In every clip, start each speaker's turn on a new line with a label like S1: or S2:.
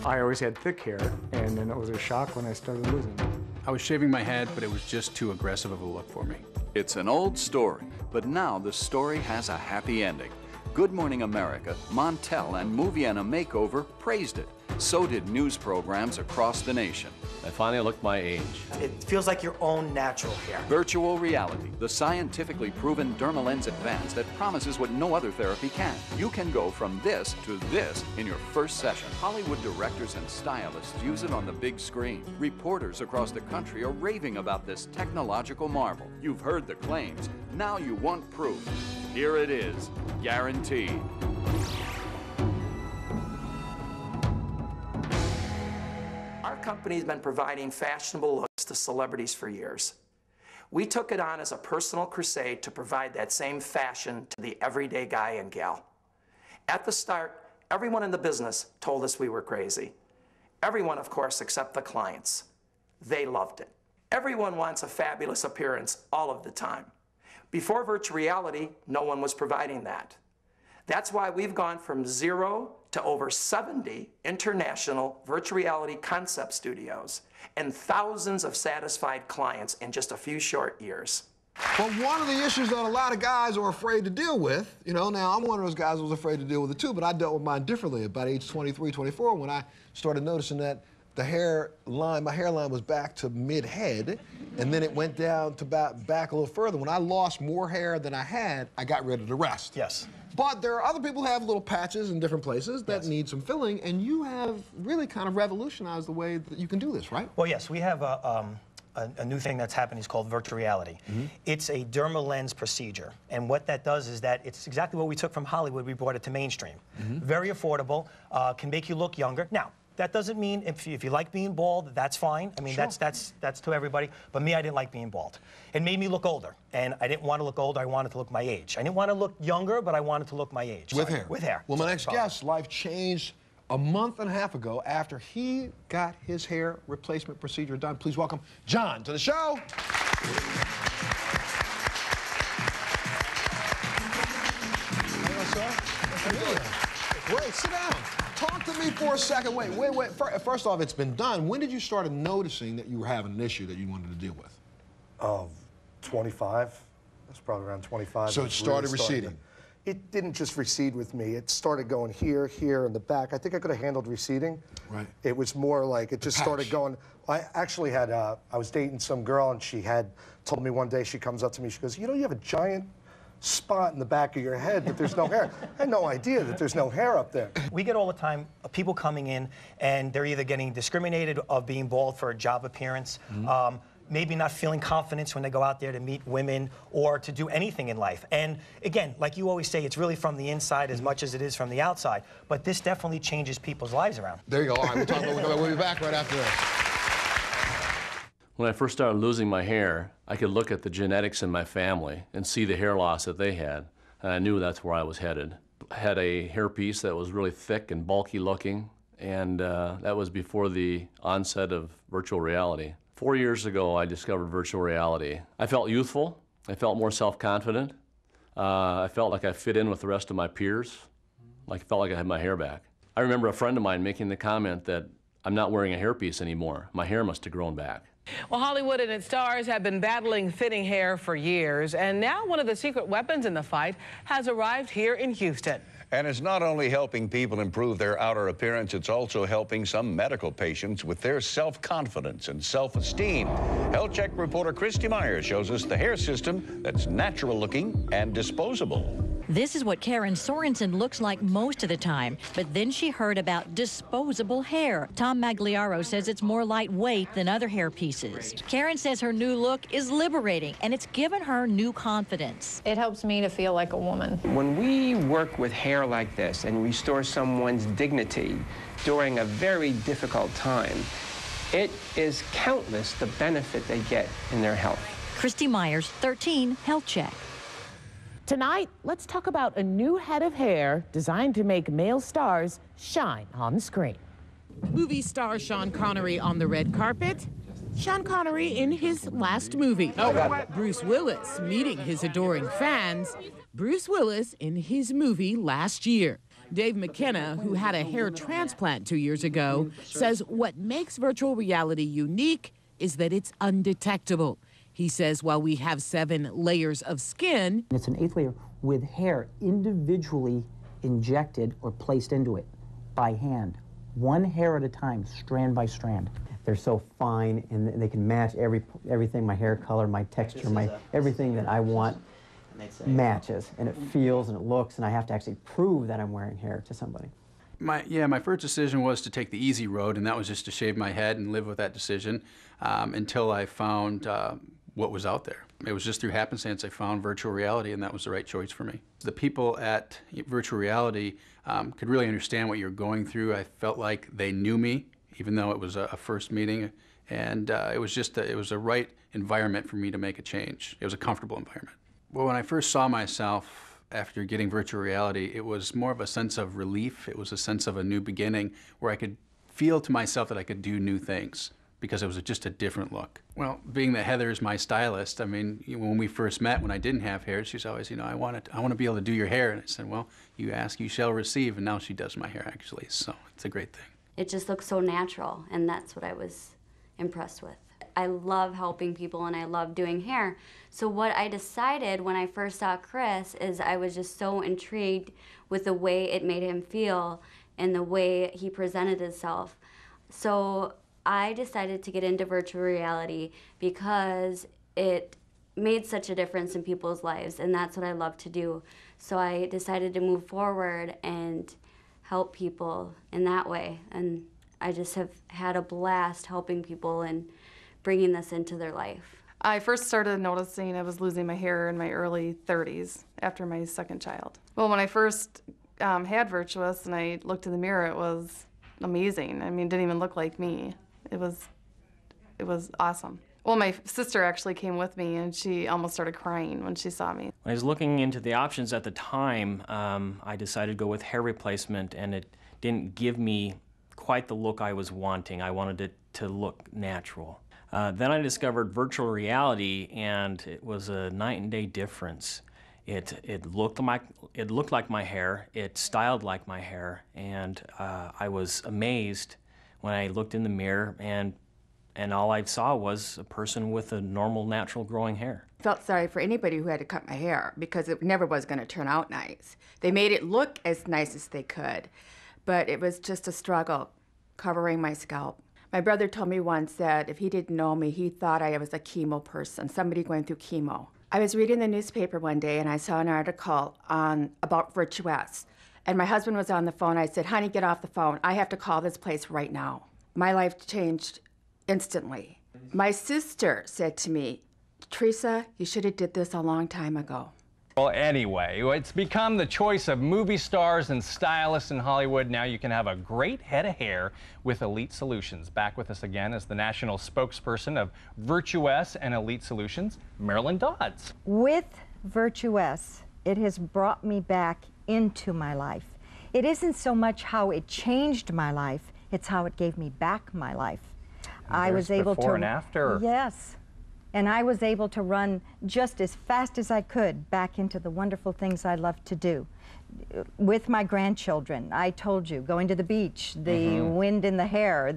S1: I always had thick hair, and then it was a shock when I started losing it.
S2: I was shaving my head, but it was just too aggressive of a look for me.
S3: It's an old story, but now the story has a happy ending. Good Morning America, Montel, and Moviana Makeover praised it. So did news programs across the nation.
S4: I finally looked my age.
S5: It feels like your own natural hair.
S3: Virtual reality, the scientifically proven Dermalens Advance that promises what no other therapy can. You can go from this to this in your first session. Hollywood directors and stylists use it on the big screen. Reporters across the country are raving about this technological marvel. You've heard the claims. Now you want proof. Here it is, guaranteed.
S5: Our company's been providing fashionable looks to celebrities for years. We took it on as a personal crusade to provide that same fashion to the everyday guy and gal. At the start, everyone in the business told us we were crazy. Everyone, of course, except the clients. They loved it. Everyone wants a fabulous appearance all of the time. Before virtual reality, no one was providing that. That's why we've gone from 0 to over 70 international virtual reality concept studios and thousands of satisfied clients in just a few short years.
S6: But one of the issues that a lot of guys are afraid to deal with, now I'm one of those guys who was afraid to deal with it too, but I dealt with mine differently about age 23, 24 when I started noticing that the hairline, my hairline was back to mid-head, and then it went down to back a little further. When I lost more hair than I had, I got rid of the rest.
S5: Yes.
S6: But there are other people who have little patches in different places that need some filling, and you have really kind of revolutionized the way that you can do this, right?
S7: Well, yes, we have a new thing that's happening. It's called virtual reality. It's a dermal lens procedure, and what that does is that it's exactly what we took from Hollywood. We brought it to mainstream. Very affordable, can make you look younger. Now, that doesn't mean if you like being bald, that's fine. I mean, that's to everybody. But me, I didn't like being bald. It made me look older, and I didn't want to look older. I wanted to look my age. I didn't want to look younger, but I wanted to look my age.
S6: With hair.
S7: With hair.
S6: Well, my next guest's life changed a month and a half ago after he got his hair replacement procedure done. Please welcome John to the show. Great, sit down. Talk to me for a second. Wait. First off, it's been done. When did you start noticing that you were having an issue that you wanted to deal with?
S8: 25. That's probably around 25.
S6: So it started receding?
S8: It didn't just recede with me. It started going here, here, in the back. I think I could have handled receding. Right. It was more like it just started going. I actually had, I was dating some girl, and she had told me one day, she comes up to me, she goes, you have a giant spot in the back of your head, but there's no hair. I had no idea that there's no hair up there.
S7: We get all the time people coming in, and they're either getting discriminated of being bald for a job appearance, maybe not feeling confidence when they go out there to meet women or to do anything in life. And again, like you always say, it's really from the inside as much as it is from the outside. But this definitely changes people's lives around.
S6: There you go. All right, we'll be back right after this.
S4: When I first started losing my hair, I could look at the genetics in my family and see the hair loss that they had, and I knew that's where I was headed. I had a hairpiece that was really thick and bulky looking, and that was before the onset of virtual reality. 4 years ago, I discovered virtual reality. I felt youthful. I felt more self-confident. I felt like I fit in with the rest of my peers. I felt like I had my hair back. I remember a friend of mine making the comment that I'm not wearing a hairpiece anymore. My hair must have grown back.
S9: Well, Hollywood and its stars have been battling thinning hair for years, and now one of the secret weapons in the fight has arrived here in Houston.
S10: And it's not only helping people improve their outer appearance, it's also helping some medical patients with their self-confidence and self-esteem. Health Check reporter Christy Myers shows us the hair system that's natural-looking and disposable.
S11: This is what Karen Sorensen looks like most of the time, but then she heard about disposable hair. Tom Magliaro says it's more lightweight than other hair pieces. Karen says her new look is liberating, and it's given her new confidence.
S12: It helps me to feel like a woman.
S13: When we work with hair like this and restore someone's dignity during a very difficult time, it is countless the benefit they get in their health.
S11: Christy Myers, 13 Health Check.
S14: Tonight, let's talk about a new head of hair designed to make male stars shine on the screen. Movie star Sean Connery on the red carpet. Sean Connery in his last movie. Bruce Willis meeting his adoring fans. Bruce Willis in his movie last year. Dave McKenna, who had a hair transplant 2 years ago, says what makes virtual reality unique is that it's undetectable. He says while we have 7 layers of skin,
S15: it's an 8th layer with hair individually injected or placed into it by hand, one hair at a time, strand by strand.
S16: They're so fine, and they can match everything, my hair color, my texture, everything that I want matches, and it feels and it looks, and I have to actually prove that I'm wearing hair to somebody.
S2: My first decision was to take the easy road, and that was just to shave my head and live with that decision until I found what was out there. It was just through happenstance I found virtual reality, and that was the right choice for me. The people at virtual reality could really understand what you're going through. I felt like they knew me, even though it was a first meeting, and it was a right environment for me to make a change. It was a comfortable environment. Well, when I first saw myself after getting virtual reality, it was more of a sense of relief. It was a sense of a new beginning where I could feel to myself that I could do new things because it was just a different look. Well, being that Heather is my stylist, I mean, when we first met, when I didn't have hair, she's always, I want to be able to do your hair. And I said, well, you ask, you shall receive. And now she does my hair, actually. So it's a great thing.
S17: It just looks so natural, and that's what I was impressed with. I love helping people, and I love doing hair. So what I decided when I first saw Chris is I was just so intrigued with the way it made him feel and the way he presented himself. So I decided to get into virtual reality because it made such a difference in people's lives, and that's what I love to do. So I decided to move forward and help people in that way, and I just have had a blast helping people and bringing this into their life.
S18: I first started noticing I was losing my hair in my early 30s after my second child. Well, when I first had Virtuous and I looked in the mirror, it was amazing. I mean, it didn't even look like me. It was awesome. Well, my sister actually came with me, and she almost started crying when she saw me.
S19: When I was looking into the options at the time, I decided to go with hair replacement, and it didn't give me quite the look I was wanting. I wanted it to look natural. Then I discovered virtual reality, and it was a night and day difference. It looked like my hair, it styled like my hair, and I was amazed when I looked in the mirror, and all I saw was a person with a normal, natural growing hair.
S20: I felt sorry for anybody who had to cut my hair because it never was going to turn out nice. They made it look as nice as they could, but it was just a struggle covering my scalp. My brother told me once that if he didn't know me, he thought I was a chemo person, somebody going through chemo. I was reading the newspaper one day, and I saw an article about Virtuous. And my husband was on the phone. I said, honey, get off the phone. I have to call this place right now. My life changed instantly. My sister said to me, Teresa, you should have did this a long time ago.
S21: Well, anyway, it's become the choice of movie stars and stylists in Hollywood. Now you can have a great head of hair with Elite Solutions. Back with us again is the national spokesperson of Virtuous and Elite Solutions, Marilyn Dodds.
S22: With Virtuous, it has brought me back into my life. It isn't so much how it changed my life, it's how it gave me back my life. I was able
S21: before
S22: to,
S21: and after.
S22: Yes, and I was able to run just as fast as I could back into the wonderful things I love to do. With my grandchildren, I told you, going to the beach, the wind in the hair,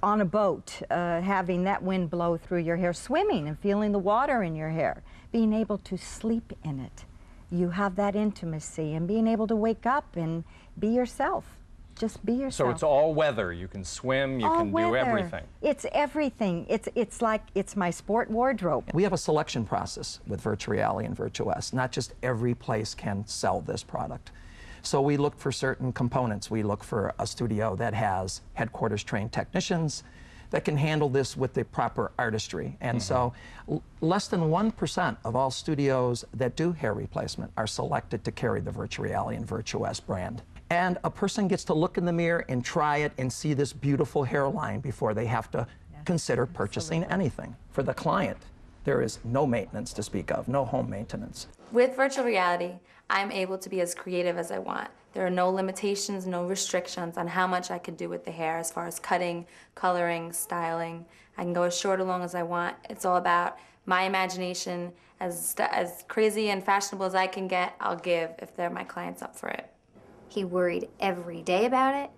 S22: on a boat, having that wind blow through your hair, swimming and feeling the water in your hair, being able to sleep in it. You have that intimacy and being able to wake up and be yourself. Just be yourself.
S21: So it's all weather. You can swim, you can do everything.
S22: It's everything. It's like it's my sport wardrobe.
S5: We have a selection process with Virtual Reality and Virtuous. Not just every place can sell this product. So we look for certain components. We look for a studio that has headquarters trained technicians that can handle this with the proper artistry. And so less than 1% of all studios that do hair replacement are selected to carry the Virtual Reality and Virtuous brand. And a person gets to look in the mirror and try it and see this beautiful hairline before they have to consider purchasing anything. For the client, there is no maintenance to speak of, no home maintenance.
S23: With virtual reality, I'm able to be as creative as I want. There are no limitations, no restrictions on how much I can do with the hair as far as cutting, coloring, styling. I can go as short or long as I want. It's all about my imagination. As crazy and fashionable as I can get, I'll give if they're my clients up for it.
S1: He worried every day about it.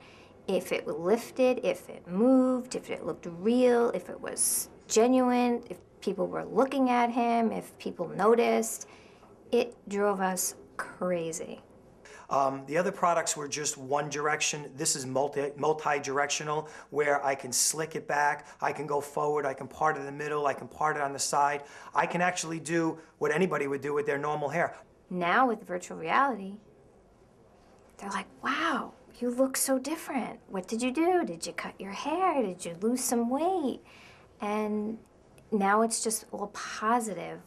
S1: If it lifted, if it moved, if it looked real, if it was genuine, if people were looking at him, if people noticed. It drove us crazy.
S7: The other products were just one direction. This is multi-directional, where I can slick it back, I can go forward, I can part it in the middle, I can part it on the side. I can actually do what anybody would do with their normal hair.
S1: Now with virtual reality, they're like, wow, you look so different. What did you do? Did you cut your hair? Did you lose some weight? And now it's just all positive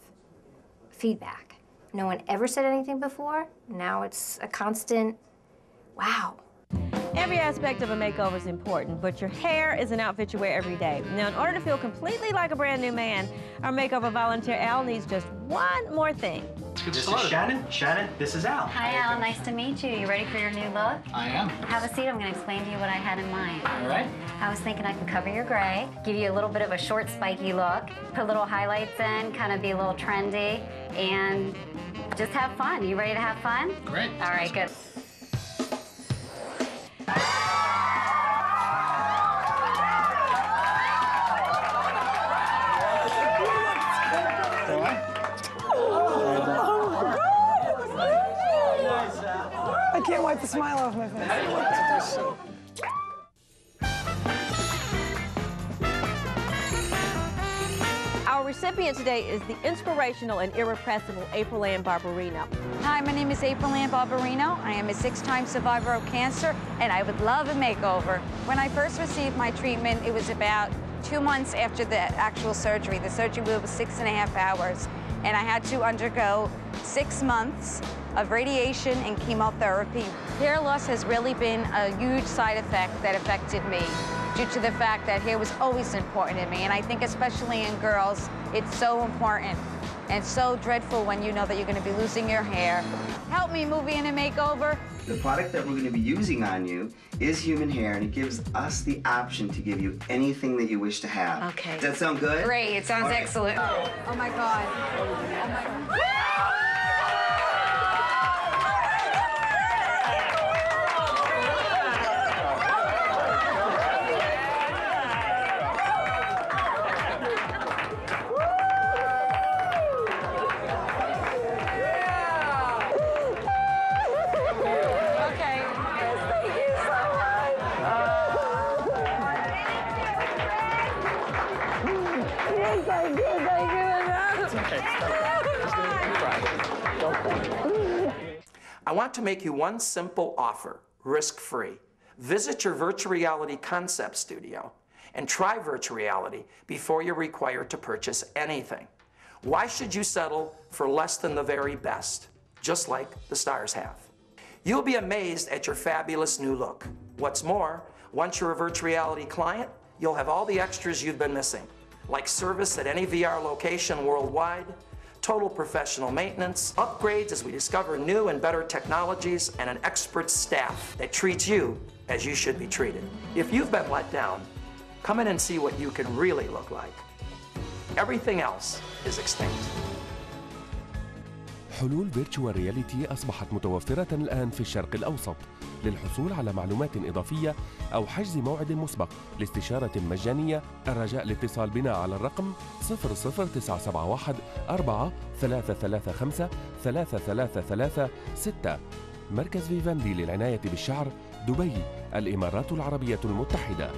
S1: feedback. No one ever said anything before. Now it's a constant, wow.
S3: Every aspect of a makeover is important, but your hair is an outfit you wear every day. Now, in order to feel completely like a brand new man, our makeover volunteer Al needs just one more thing.
S7: This is Shannon. Shannon, this is Al.
S17: Hi, Al. Nice to meet you. You ready for your new look?
S7: I am.
S17: Have a seat. I'm going to explain to you what I had in mind.
S7: All right.
S17: I was thinking I could cover your gray, give you a little bit of a short, spiky look, put little highlights in, kind of be a little trendy, and just have fun. You ready to have fun?
S7: Great.
S17: All right, good.
S8: I can't wipe the smile off my face.
S3: Our recipient today is the inspirational and irrepressible April Ann Barberino.
S24: Hi, my name is April Ann Barberino. I am a 6-time survivor of cancer, and I would love a makeover. When I first received my treatment, it was about 2 months after the actual surgery. The surgery was 6.5 hours, and I had to undergo 6 months of radiation and chemotherapy. Hair loss has really been a huge side effect that affected me due to the fact that hair was always important to me, and I think especially in girls, it's so important and so dreadful when you know that you're going to be losing your hair. Help me, Movie and a Makeover.
S25: The product that we're going to be using on you is human hair, and it gives us the option to give you anything that you wish to have.
S24: Okay.
S25: Does that sound good?
S24: Great, it sounds excellent. Oh my God. Oh my God.
S5: I want to make you one simple offer, risk-free. Visit your virtual reality concept studio and try virtual reality before you're required to purchase anything. Why should you settle for less than the very best, just like the stars have? You'll be amazed at your fabulous new look. What's more, once you're a virtual reality client, you'll have all the extras you've been missing, like service at any VR location worldwide, total professional maintenance, upgrades as we discover new and better technologies, and an expert staff that treats you as you should be treated. If you've been let down, come in and see what you can really look like. Everything else is extinct.
S26: حلول فيرتشوال رياليتي أصبحت متوفرة الآن في الشرق الأوسط. للحصول على معلومات إضافية أو حجز موعد مسبق لاستشارة مجانية، الرجاء الاتصال بنا على الرقم 00971 4 335 3336. مركز فيفاندي للعناية بالشعر، دبي، الإمارات العربية المتحدة.